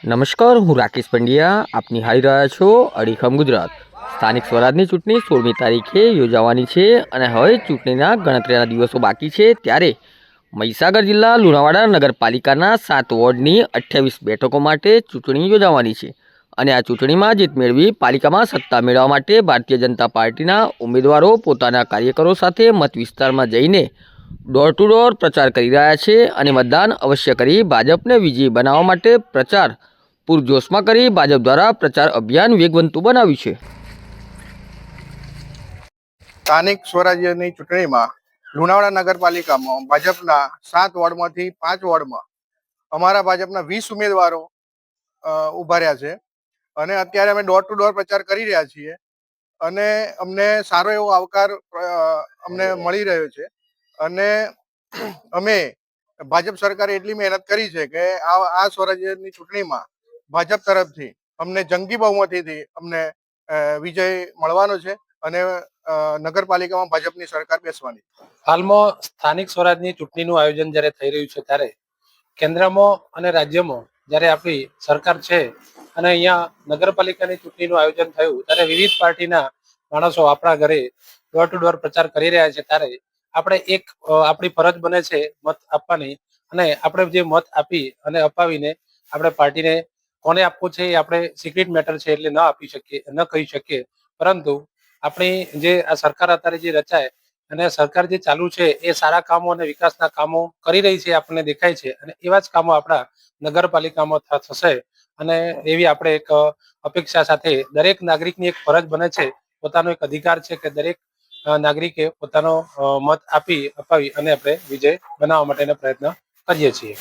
નમસ્કાર, હું રાકેશ પંડ્યા. આપ નિહાળી રહ્યા છો અડીખમ ગુજરાત. સ્થાનિક સ્વરાજની ચૂંટણી 16મી તારીખે યોજાવાની છે અને હવે ચૂંટણીના ગણતરીના દિવસો બાકી છે. ત્યારે મહીસાગર જિલ્લા લુણાવાડા નગરપાલિકાના 7 વોર્ડની 28 બેઠકો માટે ચૂંટણી યોજાવાની છે અને આ ચૂંટણીમાં જીત મેળવી પાલિકામાં સત્તા મેળવવા માટે ભારતીય જનતા પાર્ટીના ઉમેદવારો પોતાના કાર્યકરો સાથે મત વિસ્તારમાં જઈને ડોર ટુ ડોર પ્રચાર કરી રહ્યા છે અને મતદાન અવશ્ય કરી ભાજપને વિજયી બનાવવા માટે પ્રચાર પૂરજોશમાં કરી ભાજપ દ્વારા પ્રચાર અભિયાન વેગવંતું બનાવ્યું છે. સ્થાનિક સ્વરાજ્યની ચૂંટણીમાં લુણાવાડા નગરપાલિકામાં ભાજપના 7 વોર્ડમાંથી 5 વોર્ડમાં અમારા ભાજપના 20 ઉમેદવારો ઉભા રહ્યા છે અને અત્યારે અમે ડોર ટુ ડોર પ્રચાર કરી રહ્યા છીએ અને અમને સારો એવો આવકાર અમને મળી રહ્યો છે અને અમે ભાજપ સરકારે એટલી મહેનત કરી છે કે આ સ્વરાજ્યની ચૂંટણીમાં ભાજપ તરફથી અમને જંગી બહુમતીથી અમને વિજય મળવાનો છે અને નગરપાલિકામાં ભાજપની સરકાર બેસવાની. હાલમાં સ્થાનિક સ્વરાજની ચૂંટણીનું આયોજન જ્યારે થઈ રહ્યું છે ત્યારે કેન્દ્રમાં અને રાજ્યમાં જ્યારે આપણી સરકાર છે અને અહીંયા નગરપાલિકાની ચૂંટણીનું આયોજન થયું ત્યારે વિવિધ પાર્ટીના માણસો આપણા ઘરે ડોર ટુ ડોર પ્રચાર કરી રહ્યા છે. ત્યારે આપણે આપણી ફરજ બને છે મત આપવાની અને આપણે જે મત આપી અને અપાવીને આપણે પાર્ટીને કોને આપવું છે એ આપણે સિક્રેટ મેટર છે એટલે ન કહી શકીએ, પરંતુ આપણી જે આ સરકાર અત્યારે જે રચાય અને સરકાર જે ચાલુ છે એ સારા કામો અને વિકાસના કામો કરી રહી છે આપણને દેખાય છે અને એવા જ કામો આપણા નગરપાલિકામાં થશે અને એવી આપણે એક અપેક્ષા સાથે દરેક નાગરિકની એક ફરજ બને છે, પોતાનો એક અધિકાર છે કે દરેક નાગરિકે પોતાનો મત અપાવી અને આપણે વિજય બનાવવા માટેનો પ્રયત્ન કરીએ છીએ.